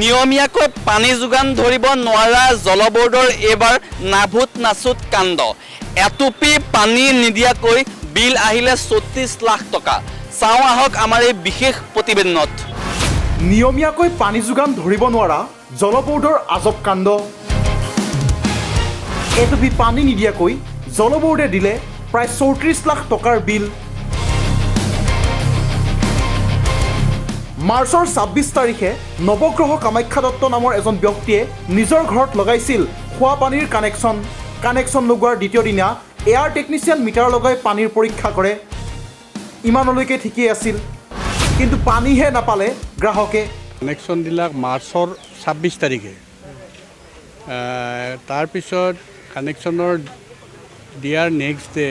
নিয়মীয়াকৈ পানী যোগান ধৰিব নোৱাৰা জল বোৰ্ডৰ এইবাৰ নাভুত নাচুত কাণ্ড। এটুপি পানী নিদিয়াকৈ বিল আহিলে ৩৪ লাখ টকা। চাওঁ আহক আমাৰ এই বিশেষ প্ৰতিবেদনত। নিয়মীয়াকৈ পানী যোগান ধৰিব নোৱাৰা জল বোৰ্ডৰ আজব কাণ্ড। এটুপি পানী নিদিয়াকৈ জল বোৰ্ডে দিলে প্ৰায় ৩৪ লাখ টকাৰ বিল। মাৰ্চৰ ২৬ তাৰিখে নৱগ্ৰহ কামাখ্যা দত্ত নামৰ এজন ব্যক্তিয়ে নিজৰ ঘৰত লগাইছিল খোৱা পানীৰ কানেকশ্যন লগোৱাৰ দ্বিতীয় দিনা এয়াৰ টেকনিচিয়ান মিটাৰ লগাই পানীৰ পৰীক্ষা কৰে। ইমানলৈকে ঠিকেই আছিল, কিন্তু পানীহে নাপালে গ্ৰাহকে। কানেকশ্যন দিলাক মাৰ্চৰ ২৬ তাৰিখে। তাৰপিছত কানেকশ্যনৰ দিয়াৰ নেক্সট ডে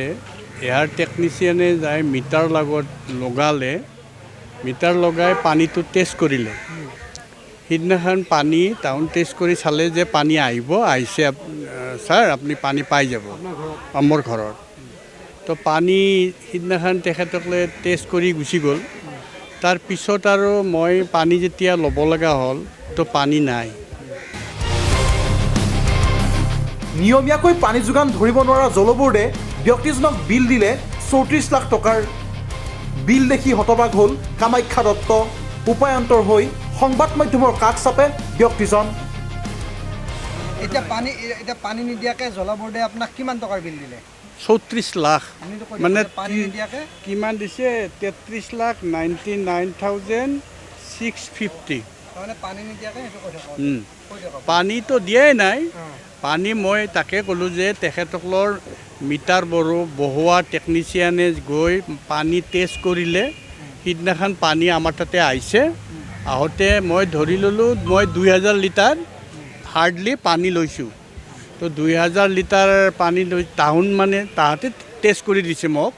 এয়াৰ টেকনিচিয়ানে যাই মিটাৰ লগত লগালে। মিটাৰ লগাই পানীটো টেষ্ট কৰিলে। সিদিনাখন পানী টাউন টেষ্ট কৰি চালে যে পানী আহিছে ছাৰ আপুনি পানী পাই যাব মোৰ ঘৰত। তো পানী সিদিনাখন তেখেতসকলে টেষ্ট কৰি গুচি গ'ল। তাৰপিছত আৰু মই পানী যেতিয়া ল'ব লগা হ'ল তো পানী নাই। নিয়মীয়াকৈ পানী যোগান ধৰিব নোৱাৰা জল বোৰ্ডে ব্যক্তিজনক বিল দিলে ৩৪ লাখ টকাৰ। বিল দেখি হতবাক হ'ল কামাখ্যা দত্ত। উপায়ন্তৰ হৈ সংবাদ মাধ্যমৰ কাষ চাপে ব্যক্তিজন। এতিয়া পানী নিদিয়াকৈ জল বোৰ্ডে আপোনাক কিমান টকাৰ বিল দিলে? ৩৪ লাখ। মানে পানী নিদিয়াকৈ কিমান দিছে? ৩৩,99,650। তাৰমানে পানী নিদিয়াকৈ সেইটো কথা পানীটো দিয়াই নাই। পানী মই তাকে ক'লোঁ যে তেখেতসকলৰ মিটাৰ বহোৱা টেকনিচিয়ানে গৈ পানী টেষ্ট কৰিলে। সিদিনাখন পানী আমাৰ তাতে আহিছে। আহোঁতে মই ধৰি ল'লোঁ মই ২,০০০ লিটাৰ হাৰ্ডলি পানী লৈছোঁ। তো ২,০০০ লিটাৰ পানী লৈ তাহাঁতে টেষ্ট কৰি দিছে মোক।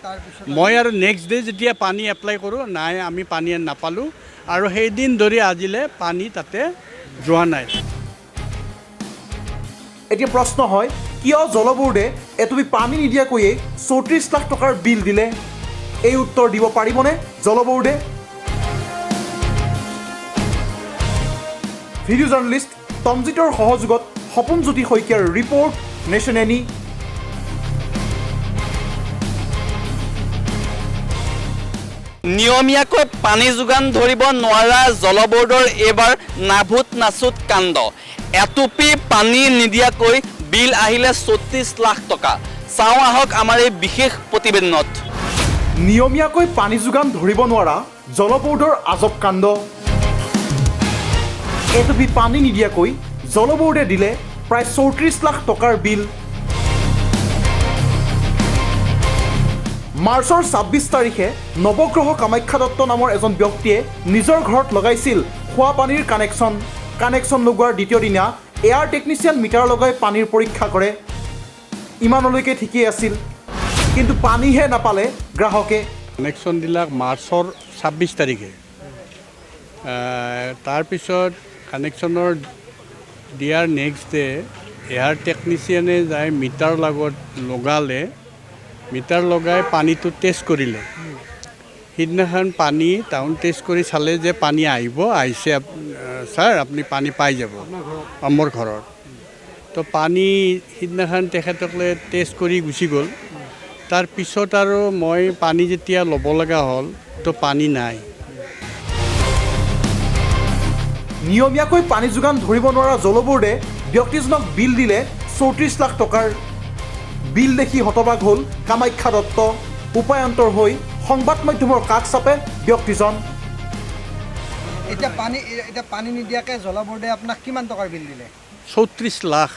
মই আৰু নেক্সট ডে যেতিয়া পানী এপ্লাই কৰোঁ নাই, আমি পানী নাপালোঁ। আৰু সেইদিন ধৰি আজিলৈ পানী তাতে যোৱা নাই। এতিয়া প্ৰশ্ন হয়, কিয় জল বোৰ্ডে এটুপি পানী নিদিয়াকৈয়ে ৩৪ লাখ টকাৰ বিল দিলে? এই উত্তৰ দিব পাৰিবনে জল বোৰ্ডে? ভিডিঅ' জাৰ্নেলিষ্ট তমজিতৰ সহযোগত সপোনজ্যোতি শইকীয়াৰ ৰিপৰ্ট, নেশ্যন এনি। নিয়মীয়াকৈ পানী যোগান ধৰিব নোৱাৰা জল বোৰ্ডৰ এইবাৰ নাভুত নাচুত কাণ্ড। এটুপি পানী নিদিয়াকৈ বিল আহিলে ৩৪ লাখ টকা। চাওঁ আহক আমাৰ এই বিশেষ প্ৰতিবেদনত। নিয়মীয়াকৈ পানী যোগান ধৰিব নোৱাৰা জল বোৰ্ডৰ আজব কাণ্ড। এটুপি পানী নিদিয়াকৈ জল বোৰ্ডে দিলে প্ৰায় ৩৪ লাখ টকাৰ বিল। মাৰ্চৰ ২৬ তাৰিখে নৱগ্ৰহ কামাখ্যা দত্ত নামৰ এজন ব্যক্তিয়ে নিজৰ ঘৰত লগাইছিল খোৱা পানীৰ কানেকশ্যন লগোৱাৰ দ্বিতীয় দিনা এয়াৰ টেকনিচিয়ান মিটাৰ লগাই পানীৰ পৰীক্ষা কৰে। ইমানলৈকে ঠিকেই আছিল, কিন্তু পানীহে নাপালে গ্ৰাহকে। কানেকশ্যন দিলাক মাৰ্চৰ ২৬ তাৰিখে। তাৰপিছত কানেকশ্যনৰ দিয়াৰ নেক্সট ডে এয়াৰ টেকনিচিয়ানে যাই মিটাৰ লগত লগালে। মিটাৰ লগাই পানীটো টেষ্ট কৰিলে। সিদিনাখন পানী টাউন টেষ্ট কৰি চালে যে পানী আহিছে ছাৰ আপুনি পানী পাই যাব মোৰ ঘৰত। তো পানী সিদিনাখন তেখেতসকলে টেষ্ট কৰি গুচি গ'ল। তাৰপিছত আৰু মই পানী যেতিয়া ল'ব লগা হ'ল তো পানী নাই। নিয়মীয়াকৈ পানী যোগান ধৰিব নোৱাৰা জল বোৰ্ডে ব্যক্তিজনক বিল দিলে ৩৪ লাখ টকাৰ। বিল দেখি হতবাক হ'ল কামাখ্যা দত্ত। উপায়ন্তৰ হৈ সংবাদ মাধ্যমৰ কাষ চাপে ব্যক্তিজন। এতিয়া পানী নিদিয়াকৈ জল বোৰ্ডে আপোনাক কিমান টকাৰ বিল দিলে? ৩৪ লাখ।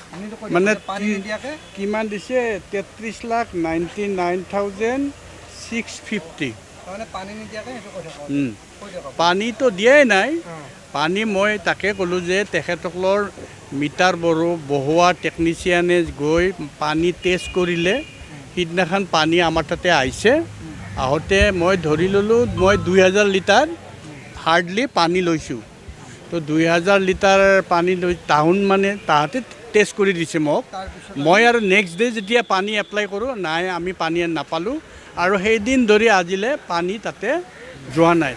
মানে পানী নিদিয়াকৈ কিমান দিছে? ৩৩,99,650। তাৰমানে পানী নিদিয়াকৈ সেইটো কথা পানীটো দিয়াই নাই। পানী মই তাকে ক'লোঁ যে তেখেতসকলৰ মিটাৰ বহোৱা টেকনিচিয়ানে গৈ পানী টেষ্ট কৰিলে। সিদিনাখন পানী আমাৰ তাতে আহিছে। আহোঁতে মই ধৰি ল'লোঁ মই ২,০০০ লিটাৰ হাৰ্ডলি পানী লৈছোঁ। তো ২,০০০ লিটাৰ পানী লৈ তাহাঁতে টেষ্ট কৰি দিছে মোক। মই আৰু নেক্সট ডে যেতিয়া পানী এপ্লাই কৰোঁ নাই, আমি পানী নাপালোঁ। আৰু সেইদিন ধৰি আজিলৈ পানী তাতে যোৱা নাই।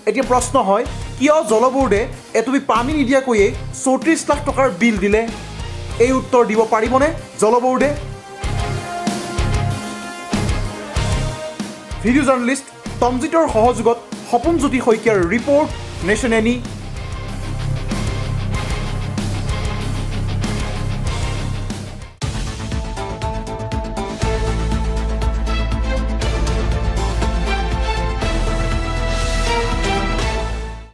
এতিয়া প্ৰশ্ন হয়, কিয় জল বোৰ্ডে এটুপি পানী নিদিয়াকৈয়ে 34 লাখ টকাৰ বিল দিলে এই উত্তৰ দিব পাৰিবনে জল বোৰ্ডে ভিডিঅ' জাৰ্নেলিষ্ট তমজিতৰ সহযোগত সপোনজ্যোতি শইকীয়াৰ ৰিপৰ্ট নেশ্যন এনি